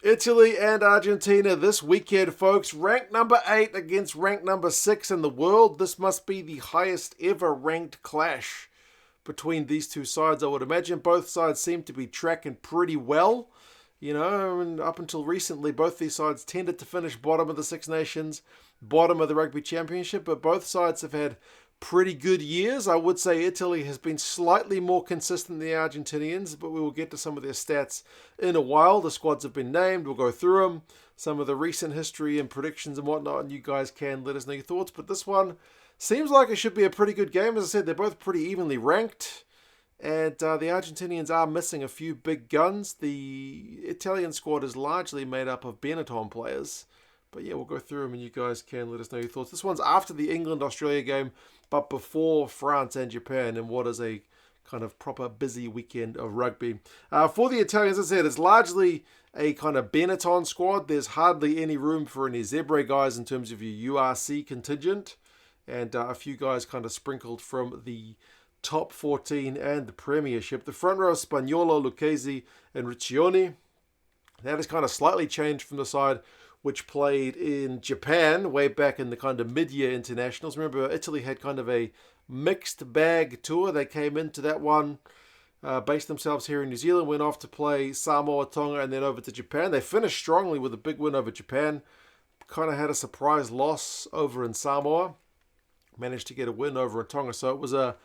Italy and Argentina this weekend, folks. Ranked number 8 against ranked number 6 in the world. This must be the highest ever ranked clash between these two sides, I would imagine. Both sides seem to be tracking pretty well. And up until recently, both these sides tended to finish bottom of the Six Nations, bottom of the Rugby Championship, but both sides have had pretty good years. I would say Italy has been slightly more consistent than the Argentinians, but we will get to some of their stats in a while. The squads have been named. We'll go through them, some of the recent history and predictions and whatnot, and you guys can let us know your thoughts. But this one seems like it should be a pretty good game. As I said, they're both pretty evenly ranked. And the Argentinians are missing a few big guns. The Italian squad is largely made up of Benetton players. But yeah, we'll go through them and you guys can let us know your thoughts. This one's after the England-Australia game, but before France and Japan in what is a kind of proper busy weekend of rugby. For the Italians, as I said, it's largely a kind of Benetton squad. There's hardly any room for any Zebre guys in terms of your URC contingent. And a few guys kind of sprinkled from the top 14 and the Premiership. The front row, Spagnolo, Lucchesi, and Riccioni. That has kind of slightly changed from the side which played in Japan way back in the kind of mid-year internationals. Remember, Italy had kind of a mixed bag tour. They came into that one, based themselves here in New Zealand, went off to play Samoa, Tonga, and then over to Japan. They finished strongly with a big win over Japan. Kind of had a surprise loss over in Samoa. Managed to get a win over in Tonga. So it was, as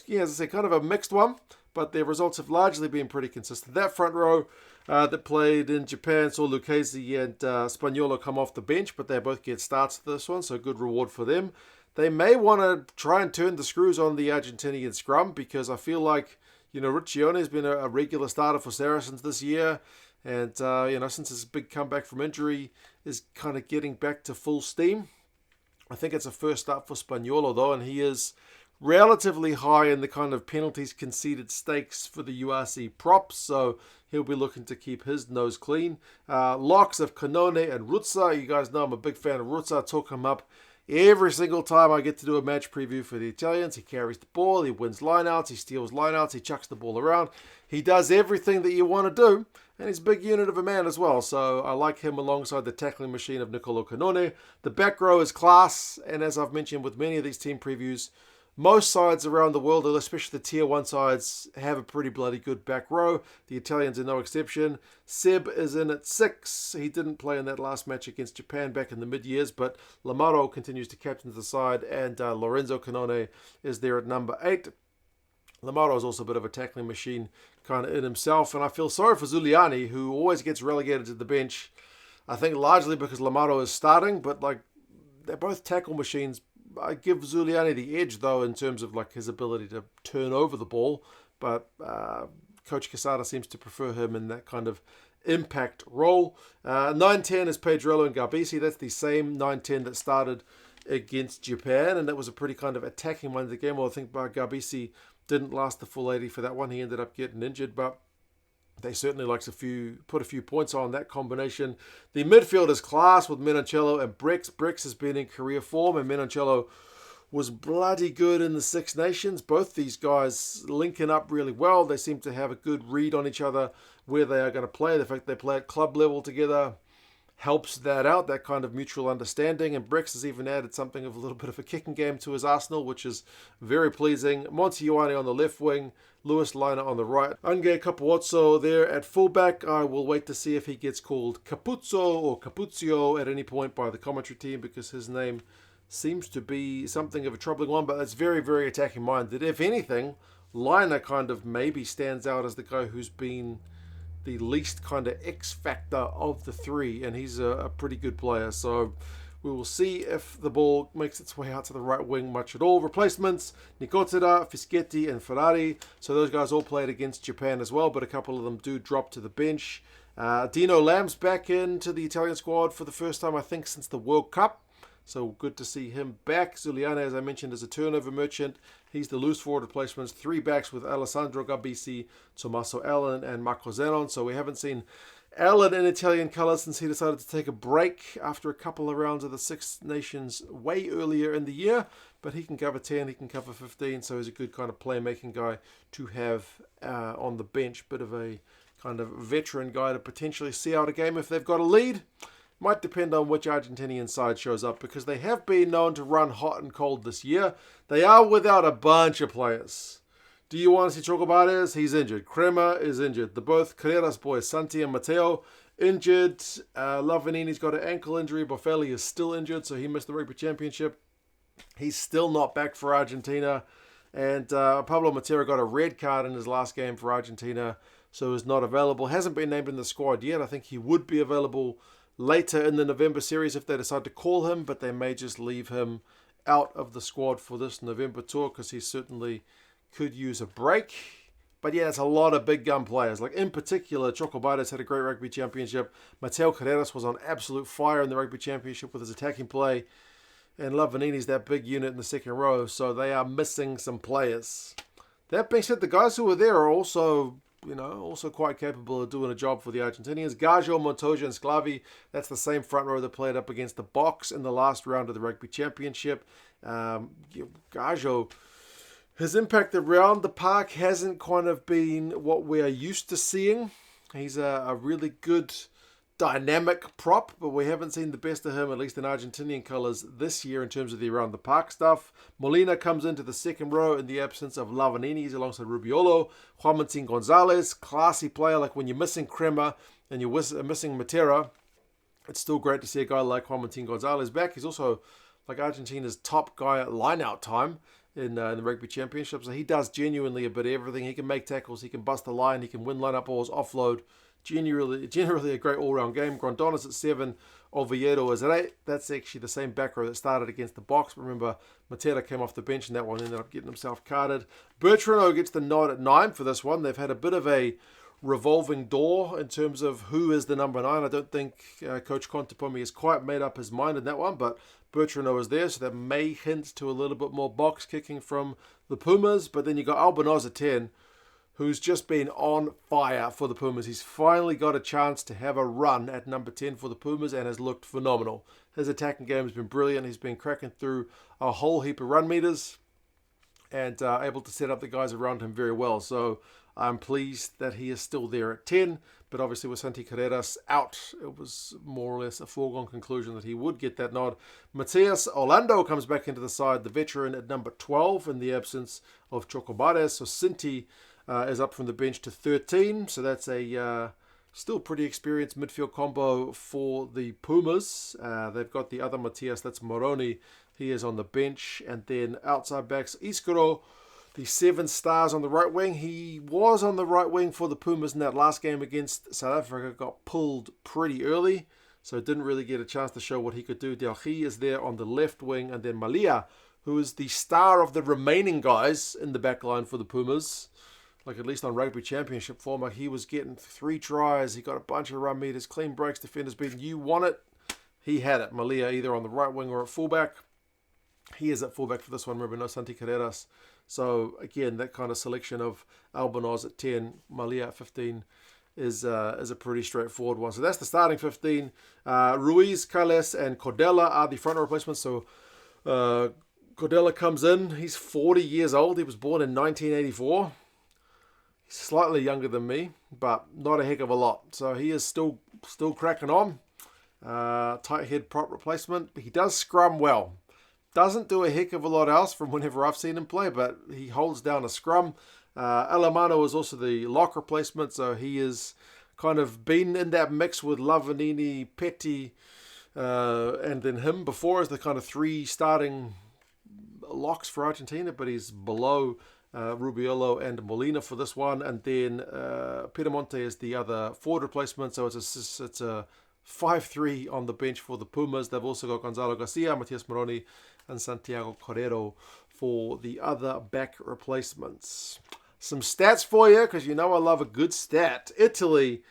I say, kind of a mixed one, but their results have largely been pretty consistent. That front row that played in Japan saw Lucchesi and Spagnolo come off the bench, but they both get starts to this one, so good reward for them. They may want to try and turn the screws on the Argentinian scrum, because I feel like, Riccioni has been a regular starter for Saracens this year, and, since his big comeback from injury is kind of getting back to full steam. I think it's a first start for Spagnolo, though, and he is relatively high in the kind of penalties conceded stakes for the URC props, so he'll be looking to keep his nose clean. Locks of Canone and Ruzza. You guys know I'm a big fan of Ruzza. I talk him up every single time I get to do a match preview for the Italians. He carries the ball, he wins lineouts, he steals lineouts, he chucks the ball around. He does everything that you want to do, and he's a big unit of a man as well, so I like him alongside the tackling machine of Nicolo Canone. The back row is class, and as I've mentioned with many of these team previews, most sides around the world, especially the Tier 1 sides, have a pretty bloody good back row. The Italians are no exception. Seb is in at 6. He didn't play in that last match against Japan back in the mid-years, but Lamaro continues to captain the side, and Lorenzo Canone is there at number 8. Lamaro is also a bit of a tackling machine kind of in himself, and I feel sorry for Zuliani, who always gets relegated to the bench. I think largely because Lamaro is starting, but they're both tackle machines. I give Zuliani the edge, though, in terms of his ability to turn over the ball. But Coach Quesada seems to prefer him in that kind of impact role. 9-10 is Pedrello and Garbisi. That's the same 9-10 that started against Japan, and that was a pretty kind of attacking one of the game. Well, I think Garbisi didn't last the full 80 for that one. He ended up getting injured, but they certainly like to put a few points on that combination. The midfield is class with Menoncello and Brex. Brex has been in career form, and Menoncello was bloody good in the Six Nations. Both these guys linking up really well. They seem to have a good read on each other, where they are going to play. The fact they play at club level together helps that out, that kind of mutual understanding. And Brex has even added something of a little bit of a kicking game to his arsenal, which is very pleasing. Montione on the left wing, Lewis Liner on the right. Ange Capuozzo there at fullback. I will wait to see if he gets called Capuzzo or Capuzio at any point by the commentary team, because his name seems to be something of a troubling one, but it's very, very attacking minded. If anything, Liner kind of maybe stands out as the guy who's been the least kind of X factor of the three, and he's a pretty good player. So we will see if the ball makes its way out to the right wing much at all. Replacements, Nicotera, Fischetti, and Ferrari. So those guys all played against Japan as well, but a couple of them do drop to the bench. Dino Lamb's back into the Italian squad for the first time, I think, since the World Cup. So good to see him back. Zuliani, as I mentioned, is a turnover merchant. He's the loose forward replacements. 3 backs with Alessandro Garbisi, Tommaso Allen, and Marco Zenon. So we haven't seen Allen in Italian colours since he decided to take a break after a couple of rounds of the Six Nations way earlier in the year. But he can cover 10, he can cover 15, so he's a good kind of playmaking guy to have on the bench. Bit of a kind of veteran guy to potentially see out a game if they've got a lead. Might depend on which Argentinian side shows up, because they have been known to run hot and cold this year. They are without a bunch of players. Do you want to see Chocobares? He's injured. Crema is injured. The both Carreras boys, Santi and Mateo, injured. Lavanini's got an ankle injury. Boffelli is still injured, so he missed the Rugby Championship. He's still not back for Argentina. And Pablo Matera got a red card in his last game for Argentina, so is not available. Hasn't been named in the squad yet. I think he would be available later in the November series if they decide to call him, but they may just leave him out of the squad for this November tour because he certainly could use a break. But yeah, it's a lot of big gun players. Like in particular, Chocobares had a great rugby championship. Mateo Carreras was on absolute fire in the rugby championship with his attacking play. And Lavanini's that big unit in the second row, so they are missing some players. That being said, the guys who are there are also quite capable of doing a job for the Argentinians. Gajo, Montoya, and Sclavi, that's the same front row that played up against the Box in the last round of the Rugby Championship. Gajo, his impact around the park hasn't kind of been what we are used to seeing. He's a really good dynamic prop, but we haven't seen the best of him, at least in Argentinian colours, this year in terms of the around the park stuff. Molina comes into the second row in the absence of Lavanini. He's alongside Rubiolo. Juan Martin Gonzalez, classy player. Like when you're missing Crema and you're missing Matera, it's still great to see a guy like Juan Martin Gonzalez back. He's also like Argentina's top guy at line-out time in the Rugby Championship, so he does genuinely a bit of everything. He can make tackles, he can bust the line, he can win line-up balls, offload. Generally a great all-round game. Grondona's at 7, Oviedo is at 8. That's actually the same back row that started against the Box. But remember, Matera came off the bench and that one ended up getting himself carded. Bertrano gets the nod at 9 for this one. They've had a bit of a revolving door in terms of who is the number 9. I don't think Coach Contepomi has quite made up his mind in that one, but Bertrano is there, so that may hint to a little bit more box kicking from the Pumas. But then you got Albanoz at 10, who's just been on fire for the Pumas. He's finally got a chance to have a run at number 10 for the Pumas and has looked phenomenal. His attacking game has been brilliant. He's been cracking through a whole heap of run meters and able to set up the guys around him very well. So I'm pleased that he is still there at 10, but obviously with Santi Carreras out, it was more or less a foregone conclusion that he would get that nod. Matias Orlando comes back into the side, the veteran, at number 12 in the absence of Chocobares. So Cinti is up from the bench to 13, so that's a still pretty experienced midfield combo for the Pumas. They've got the other Matias, that's Moroni. He is on the bench, and then outside backs, Iscaro, the 7 stars on the right wing. He was on the right wing for the Pumas in that last game against South Africa, got pulled pretty early, so didn't really get a chance to show what he could do. Delhi is there on the left wing, and then Malia, who is the star of the remaining guys in the back line for the Pumas. Like at least on Rugby Championship form, like he was getting 3 tries. He got a bunch of run meters, clean breaks, defenders beaten. You want it, he had it. Malia either on the right wing or at fullback. He is at fullback for this one. Remember, no Santi Carreras. So again, that kind of selection of Albanoz at 10, Malia at 15 is a pretty straightforward one. So that's the starting 15. Ruiz, Carles, and Cordella are the front row replacements. So Cordella comes in. He's 40 years old. He was born in 1984. Slightly younger than me, but not a heck of a lot. So he is still cracking on. Tight head prop replacement. He does scrum well. Doesn't do a heck of a lot else from whenever I've seen him play, but he holds down a scrum. Alamano is also the lock replacement, so he is kind of been in that mix with Lavanini, Petty, and then him before as the kind of 3 starting locks for Argentina, but he's below Rubiolo and Molina for this one, and then Piedemonte is the other forward replacement, so it's a 5-3 on the bench for the Pumas. They've also got Gonzalo Garcia, Matias Moroni, and Santiago Correro for the other back replacements. Some stats for you, because you know I love a good stat. Italy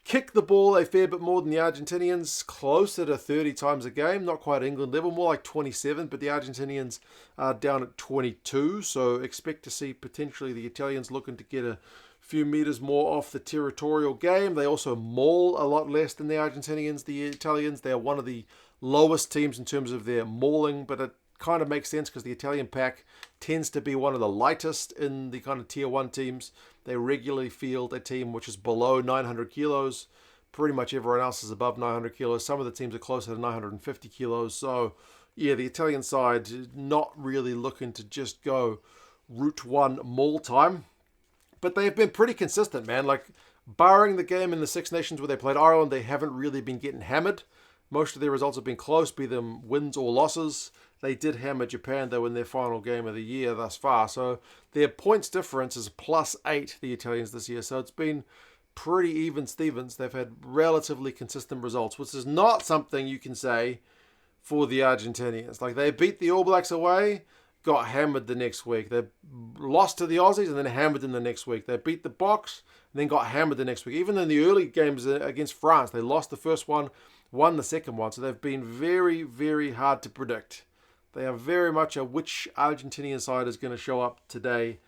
kick the ball a fair bit more than the Argentinians, closer to 30 times a game, not quite England level, more like 27, but the Argentinians are down at 22, so expect to see potentially the Italians looking to get a few meters more off the territorial game. They also maul a lot less than the Argentinians. The Italians, they are one of the lowest teams in terms of their mauling, but it kind of makes sense because the Italian pack tends to be one of the lightest in the kind of tier 1 teams. They regularly field a team which is below 900 kilos. Pretty much everyone else is above 900 kilos. Some of the teams are closer to 950 kilos. So, yeah, the Italian side not really looking to just go Route 1 Mall time. But they've been pretty consistent, man. Like, barring the game in the Six Nations where they played Ireland, they haven't really been getting hammered. Most of their results have been close, be them wins or losses. They did hammer Japan, though, in their final game of the year thus far. So their points difference is +8, the Italians, this year. So it's been pretty even Stevens. They've had relatively consistent results, which is not something you can say for the Argentinians. Like, they beat the All Blacks away, got hammered the next week. They lost to the Aussies and then hammered them the next week. They beat the Box and then got hammered the next week. Even in the early games against France, they lost the first one, won the second one. So they've been very, very hard to predict. They are very much a which Argentinian side is going to show up today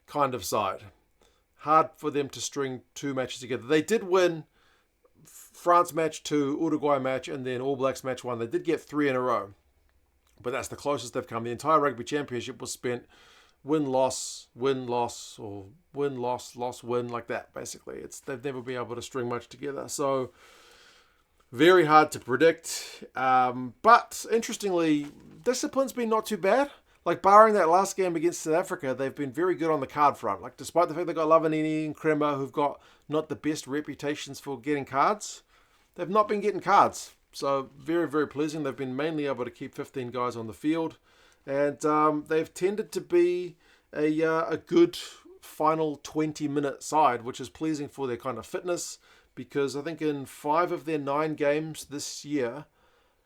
kind of side. Hard for them to string two matches together. They did win France match 2, Uruguay match, and then All Blacks match 1. They did get 3 in a row. But that's the closest they've come. The entire rugby championship was spent win-loss, win-loss, or win-loss, loss-win, like that, basically. They've never been able to string much together. So, very hard to predict. But, interestingly, discipline's been not too bad. Like, barring that last game against South Africa, they've been very good on the card front. Like, despite the fact they've got Lavanini and Crema, who've got not the best reputations for getting cards, they've not been getting cards. So, very, very pleasing. They've been mainly able to keep 15 guys on the field. And they've tended to be a good final 20-minute side, which is pleasing for their kind of fitness. Because I think in 5 of their 9 games this year,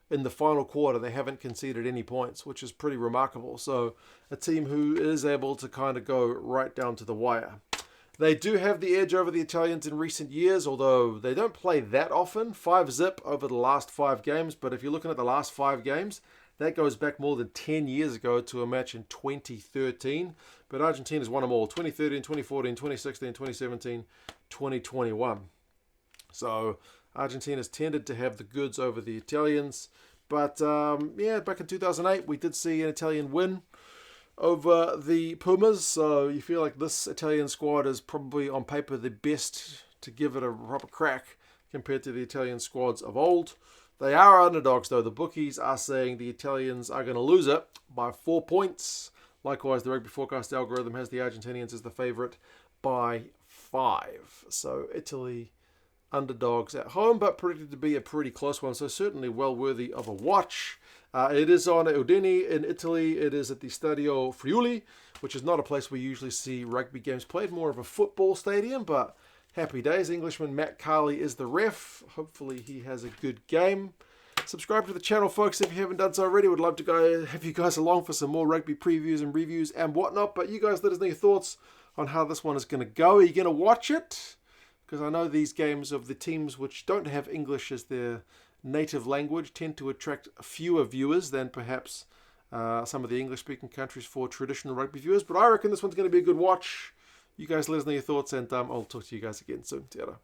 in the final quarter, they haven't conceded any points, which is pretty remarkable. So, a team who is able to kind of go right down to the wire. They do have the edge over the Italians in recent years, although they don't play that often. 5-0 over the last 5 games, but if you're looking at the last 5 games, that goes back more than 10 years ago to a match in 2013. But Argentina's won them all, 2013, 2014, 2016, 2017, 2021. So Argentina's tended to have the goods over the Italians. But, yeah, back in 2008, we did see an Italian win over the Pumas. So you feel like this Italian squad is probably on paper the best to give it a proper crack compared to the Italian squads of old. They are underdogs, though. The bookies are saying the Italians are going to lose it by 4 points. Likewise, the Rugby Forecast algorithm has the Argentinians as the favourite by 5. So Italy underdogs at home, but predicted to be a pretty close one, so certainly well worthy of a watch. It is on Udine in Italy. It is at the Stadio Friuli, which is not a place we usually see rugby games played, more of a football stadium, but happy days. Englishman Matt Carley is the ref. Hopefully he has a good game. Subscribe to the channel, folks, if you haven't done so already. Would love to go have you guys along for some more rugby previews and reviews and whatnot, but you guys let us know your thoughts on how this one is going to go. Are you going to watch it? Because I know these games of the teams which don't have English as their native language tend to attract fewer viewers than perhaps some of the English-speaking countries for traditional rugby viewers. But I reckon this one's going to be a good watch. You guys let us know your thoughts, and I'll talk to you guys again soon. Ta-ra.